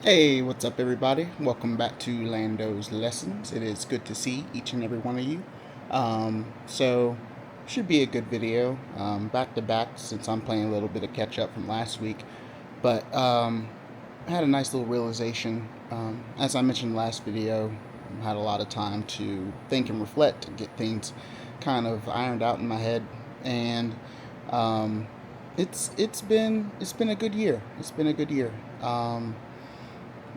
Hey, what's up, everybody? Welcome back to Lando's Lessons. It is good to see each and every one of you. So, should be a good video, back to back, since I'm playing a little bit of catch up from last week. But I had a nice little realization. As I mentioned last video, I had a lot of time to think and reflect and get things kind of ironed out in my head, and um, it's been a good year. It's been a good year.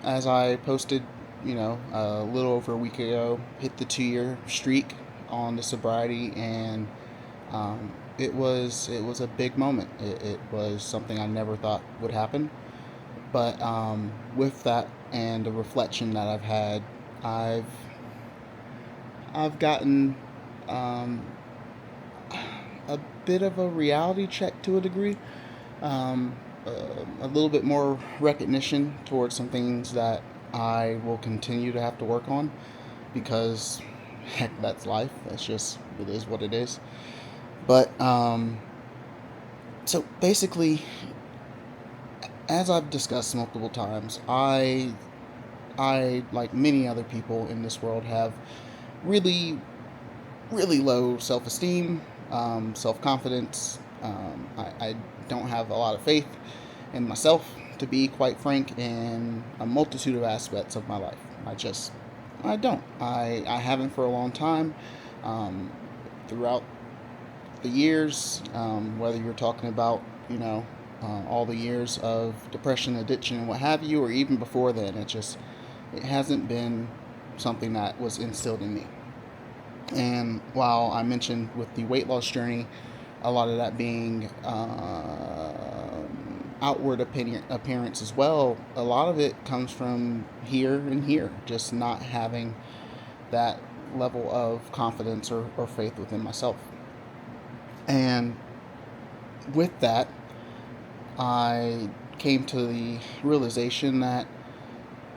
As I posted, a little over a week ago, hit the 2 year streak on the sobriety, and it was a big moment. It was something I never thought would happen, but with that and the reflection that I've I've gotten um, a bit of a reality check to a degree. Um, a little bit more recognition towards some things that I will continue to have to work on because, heck, that's life. That's just, it is what it is. But, so basically, as I've discussed multiple times, like many other people in this world, have really, really low self esteem, self confidence. I don't have a lot of faith in myself, to be quite frank, in a multitude of aspects of my life. I don't. I haven't for a long time. Um, Throughout the years, whether you're talking about, all the years of depression, addiction, and what have you, or even before then, it hasn't been something that was instilled in me. And while I mentioned with the weight loss journey, a lot of that being outward appearance as well, a lot of it comes from here and here, just not having that level of confidence or faith within myself. And with that, I came to the realization that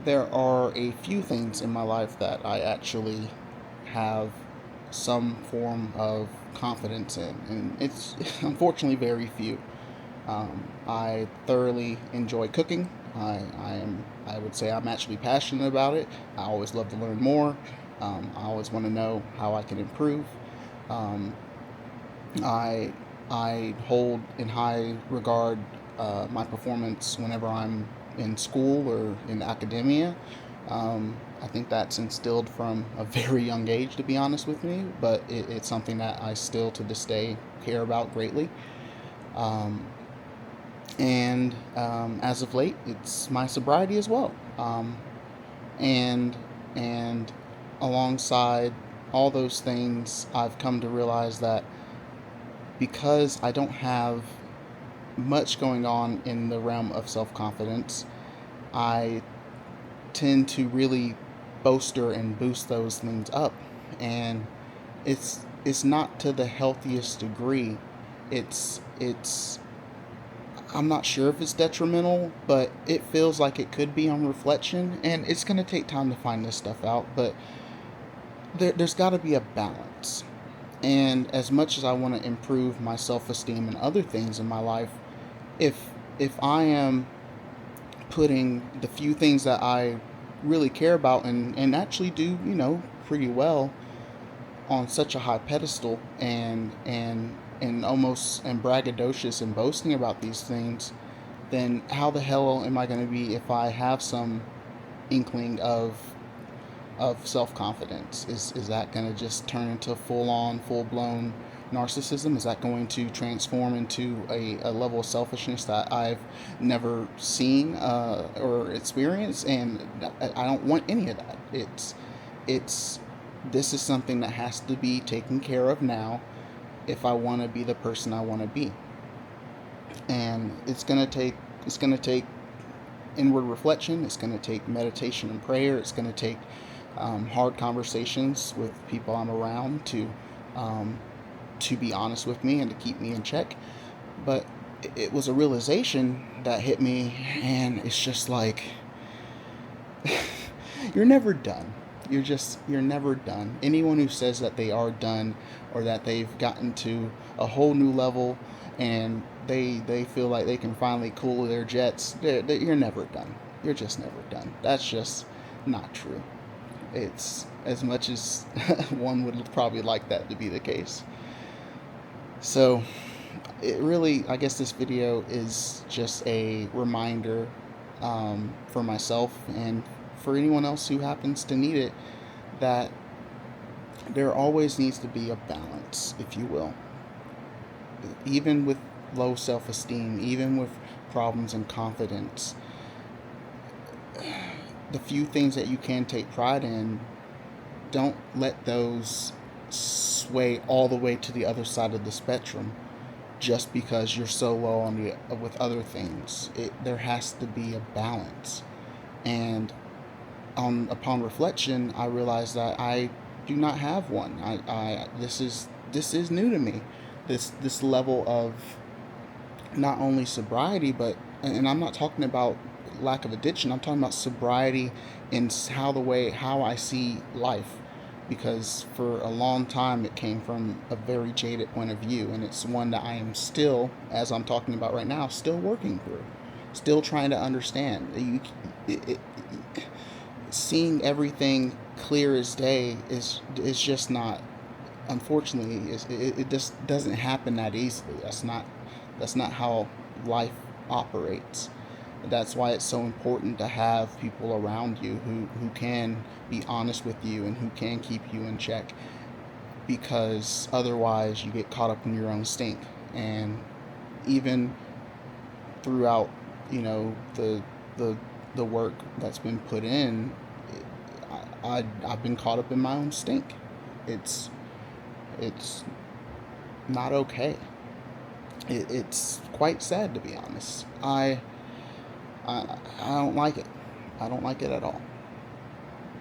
there are a few things in my life that I actually have some form of confidence in, and it's unfortunately very few. I thoroughly enjoy cooking. I would say I'm actually passionate about it. I always love to learn more. I always want to know how I can improve. Um, I I hold in high regard my performance whenever I'm in school or in academia. I think that's instilled from a very young age, to be honest with me, but it's something that I still to this day care about greatly. Um, and as of late, it's my sobriety as well. And and alongside all those things, I've come to realize that because I don't have much going on in the realm of self confidence, I tend to really bolster and boost those things up. And it's not to the healthiest degree. It's I'm not sure if it's detrimental, but it feels like it could be on reflection, and it's going to take time to find this stuff out, but there's got to be a balance. And as much as I want to improve my self-esteem and other things in my life, if if I am putting the few things that I really care about and actually do, pretty well on such a high pedestal, and almost and braggadocious and boasting about these things, then how the hell am I going to be if I have some inkling of self confidence? Is that going to just turn into full on, full blown narcissism? Is that going to transform into a level of selfishness that I've never seen or experienced? And I don't want any of that. It's this is something that has to be taken care of now if I want to be the person I want to be. And it's gonna take inward reflection. It's gonna take meditation and prayer. It's gonna take hard conversations with people I'm around um, to be honest with me and to keep me in check. But it was a realization that hit me, and it's just like you're never done. You're never done. Anyone who says that they are done or that they've gotten to a whole new level and they feel like they can finally cool their jets, you're never done. you're just never done. That's just not true. It's as much as one would probably like that to be the case. So, it really, I guess this video is just a reminder for myself and for anyone else who happens to need it, that there always needs to be a balance, if you will. Even with low self esteem, even with problems in confidence, the few things that you can take pride in, don't let those sway all the way to the other side of the spectrum just because you're so low on with other things. There has to be a balance. And upon reflection, I realized that I do not have one. This is new to me. This level of not only sobriety, but, and I'm not talking about lack of addiction. I'm talking about sobriety in how I see life, because for a long time it came from a very jaded point of view, and it's one that I am still, as I'm talking about right now, still working through, still trying to understand. Seeing everything clear as day is just not, unfortunately, it just doesn't happen that easily. That's not how life operates. That's why it's so important to have people around you who can be honest with you and who can keep you in check, because otherwise you get caught up in your own stink. And even throughout, the work that's been put in, I've been caught up in my own stink. It's not okay. It's quite sad, to be honest. I don't like it. I don't like it at all.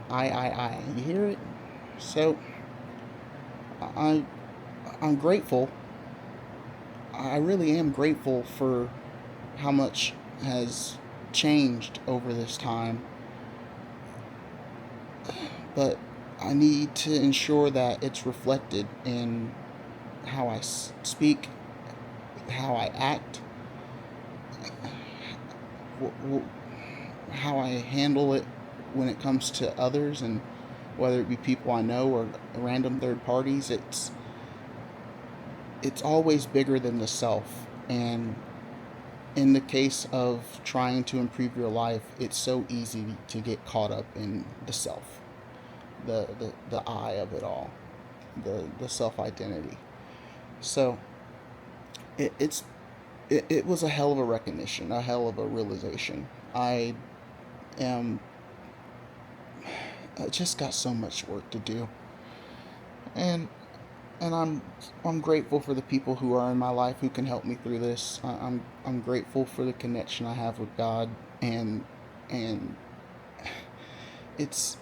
You hear it? So I I'm grateful. I really am grateful for how much has changed over this time, but I need to ensure that it's reflected in how I speak, how I act, how I handle it when it comes to others, and whether it be people I know or random third parties. It's always bigger than the self. And in the case of trying to improve your life, it's so easy to get caught up in the self, the I of it all, the self identity. So it was a hell of a recognition, a hell of a realization. Am I just got so much work to do, and I'm grateful for the people who are in my life who can help me through this. I'm grateful for the connection I have with God, and it's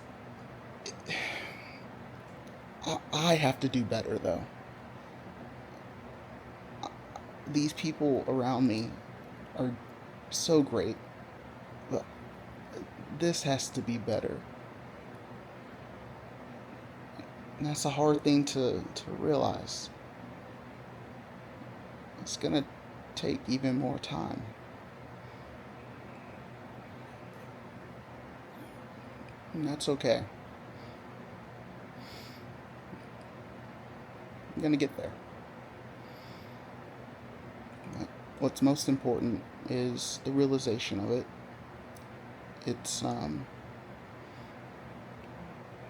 I have to do better though. These people around me are so great, but this has to be better. And that's a hard thing to realize. It's gonna take even more time. And that's okay. I'm gonna get there. What's most important is the realization of it. It's a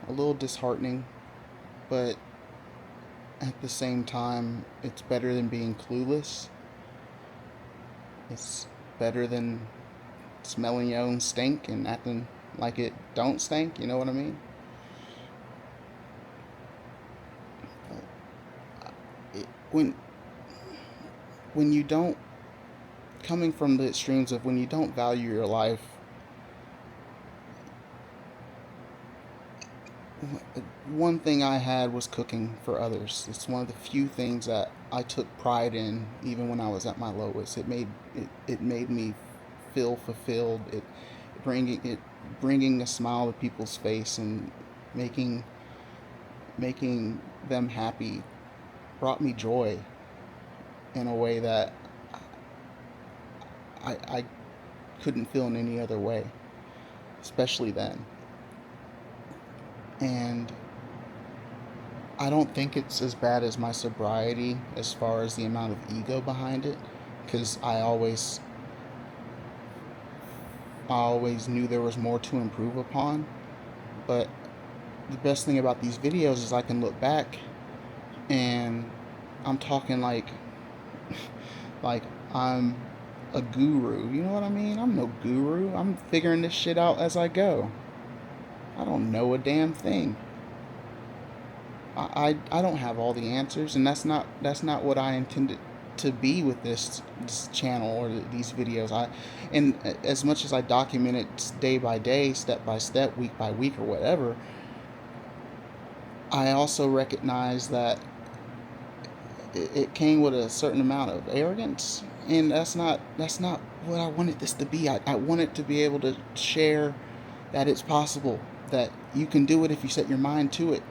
little disheartening, but at the same time, it's better than being clueless. It's better than smelling your own stink and acting like it don't stink. You know what I mean? It, when you don't, coming from the extremes of when you don't value your life, one thing I had was cooking for others. It's one of the few things that I took pride in, even when I was at my lowest. It made me feel fulfilled. Bringing a smile to people's face and making them happy brought me joy in a way that I couldn't feel in any other way. especially then. And I don't think it's as bad as my sobriety as far as the amount of ego behind it, because I always knew there was more to improve upon. But the best thing about these videos is I can look back and I'm talking like I'm a guru. You know what I mean? I'm no guru. I'm figuring this shit out as I go. I don't know a damn thing. I don't have all the answers, and that's not what I intended to be with this channel or these videos. And as much as I document it day by day, step by step, week by week, or whatever, I also recognize that it came with a certain amount of arrogance, and that's not what I wanted this to be. I wanted to be able to share that it's possible, that you can do it if you set your mind to it.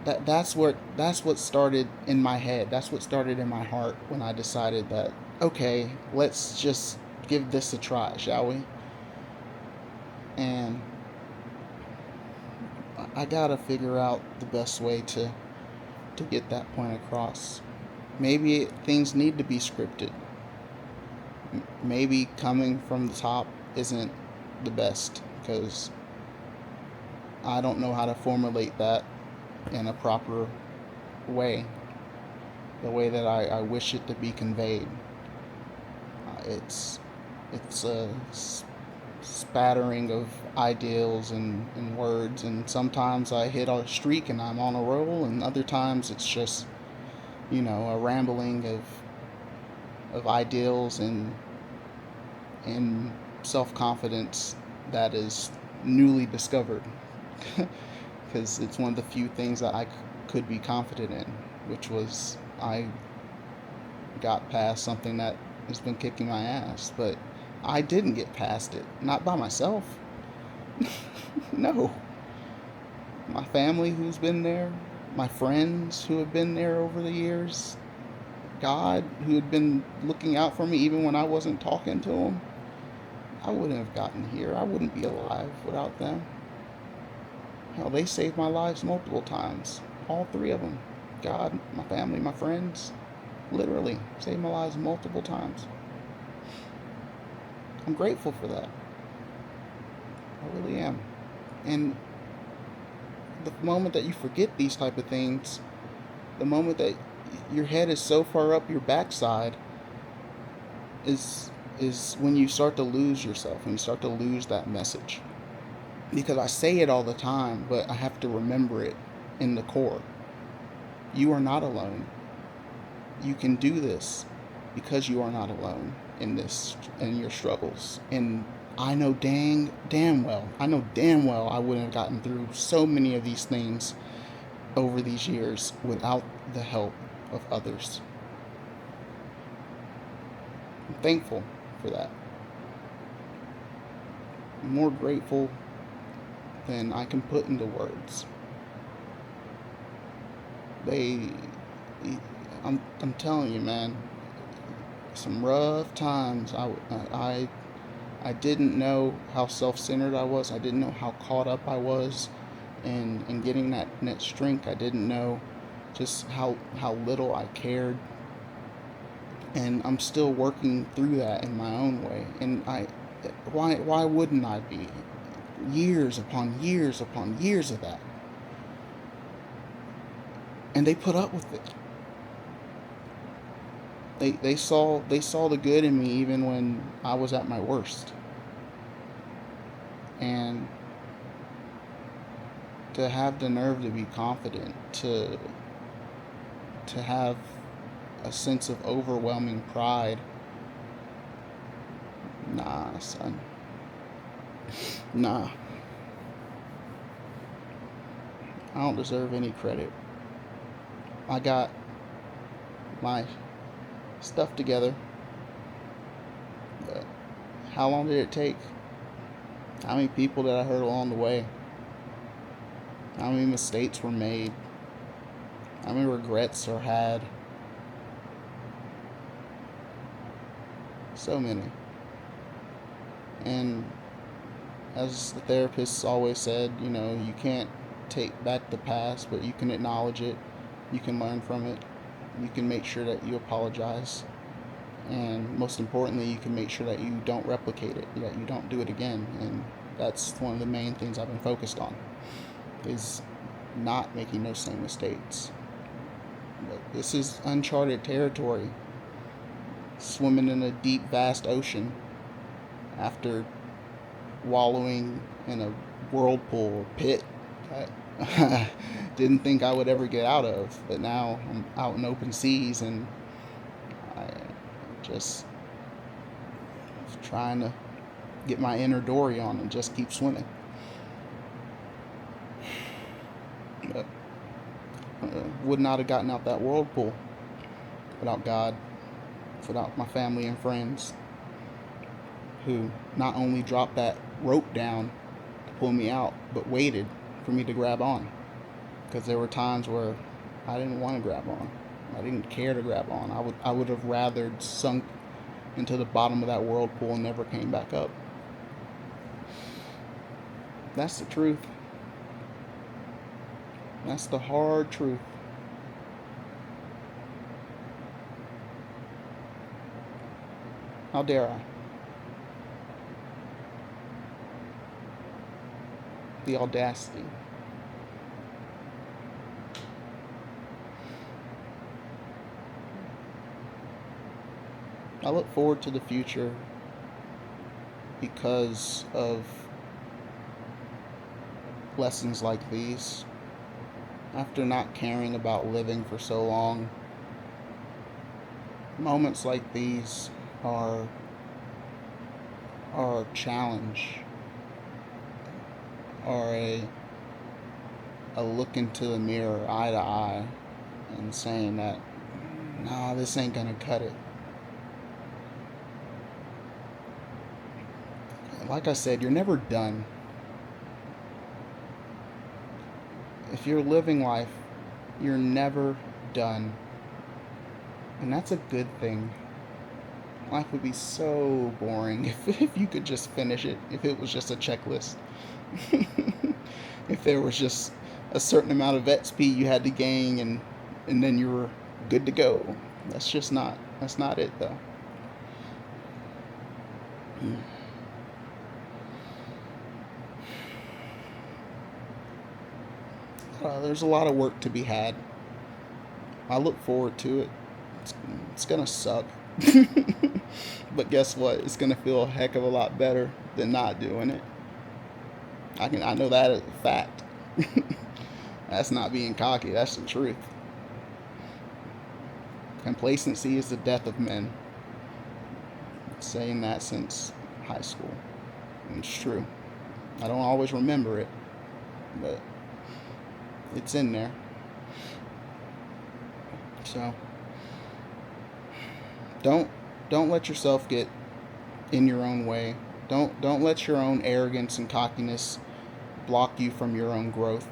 That's what started in my head. That's what started in my heart when I decided that, okay, let's just give this a try, shall we? And I gotta figure out the best way to get that point across. Maybe things need to be scripted. Maybe coming from the top isn't the best, because I don't know how to formulate that in a proper way, the way that I wish it to be conveyed. It's a spattering of ideals and words, and sometimes I hit a streak and I'm on a roll, and other times it's just, a rambling of ideals and self confidence that is newly discovered. Because it's one of the few things that I could be confident in, which was I got past something that has been kicking my ass. But I didn't get past it, not by myself. No. My family who's been there, my friends who have been there over the years, God who had been looking out for me even when I wasn't talking to him. I wouldn't have gotten here. I wouldn't be alive without them. Hell, they saved my lives multiple times. All three of them. God, my family, my friends. Literally saved my lives multiple times. I'm grateful for that. I really am. And the moment that you forget these type of things, the moment that your head is so far up your backside, is when you start to lose yourself, and you start to lose that message. Because I say it all the time, but I have to remember it in the core. You are not alone. You can do this because you are not alone in your struggles. And I know damn well I wouldn't have gotten through so many of these things over these years without the help of others. I'm thankful for that. I'm more grateful than I can put into words. I'm telling you, man, some rough times. I didn't know how self-centered I was. I didn't know how caught up I was in getting that strength. I didn't know just how little I cared. And I'm still working through that in my own way. And why wouldn't I be? Years upon years upon years of that. And they put up with it. They saw the good in me even when I was at my worst. And to have the nerve to be confident, to have a sense of overwhelming pride. Nah, son. Nah. I don't deserve any credit. I got my stuff together. But how long did it take? How many people did I hurt along the way? How many mistakes were made? How many regrets are had? So many. And as the therapist always said, you can't take back the past, but you can acknowledge it, you can learn from it, you can make sure that you apologize, and most importantly, you can make sure that you don't replicate it, that you don't do it again. And that's one of the main things I've been focused on, is not making those same mistakes. But this is uncharted territory, swimming in a deep, vast ocean after wallowing in a whirlpool or pit that I didn't think I would ever get out of. But now I'm out in open seas, and I just trying to get my inner Dory on and just keep swimming. But would not have gotten out that whirlpool without God, without my family and friends, who not only dropped that rope down to pull me out, but waited for me to grab on. Because there were times where I didn't want to grab on. I didn't care to grab on. I would have rather sunk into the bottom of that whirlpool and never came back up. That's the truth. That's the hard truth. How dare I? The audacity. I look forward to the future because of lessons like these. After not caring about living for so long, moments like these are a challenge, are a look into the mirror eye to eye and saying that, nah, this ain't gonna cut it. Like I said, you're never done. If you're living life, you're never done. And that's a good thing. Life would be so boring if you could just finish it, if it was just a checklist. If there was just a certain amount of XP you had to gain, and then you were good to go. That's not it though. There's a lot of work to be had. I look forward to it. It's gonna suck. But guess what? It's gonna feel a heck of a lot better than not doing it. I know that as a fact. That's not being cocky, that's the truth. Complacency is the death of men. Been saying that since high school. And it's true. I don't always remember it, but it's in there. So don't don't let yourself get in your own way. Don't let your own arrogance and cockiness block you from your own growth.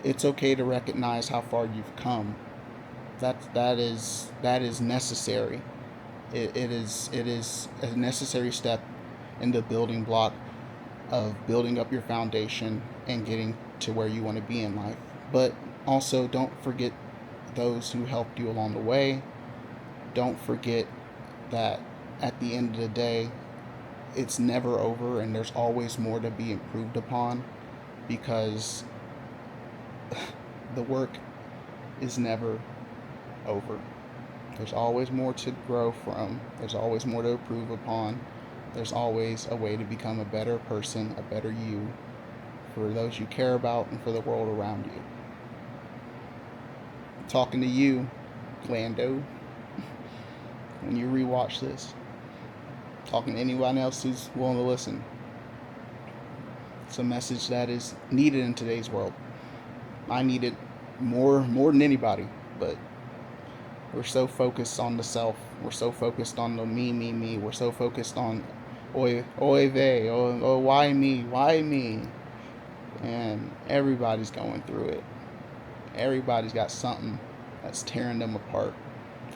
It's okay to recognize how far you've come. That is necessary. It is a necessary step in the building block of building up your foundation and getting to where you want to be in life. But also, don't forget those who helped you along the way. Don't forget that at the end of the day, it's never over, and there's always more to be improved upon, because the work is never over. There's always more to grow from. There's always more to improve upon. There's always a way to become a better person, a better you, for those you care about and for the world around you. I'm talking to you, Lando, when you rewatch this. I'm talking to anyone else who's willing to listen. It's a message that is needed in today's world. I need it more than anybody, but we're so focused on the self. We're so focused on the me. We're so focused on oy vey, why me? And everybody's going through it. Everybody's got something that's tearing them apart.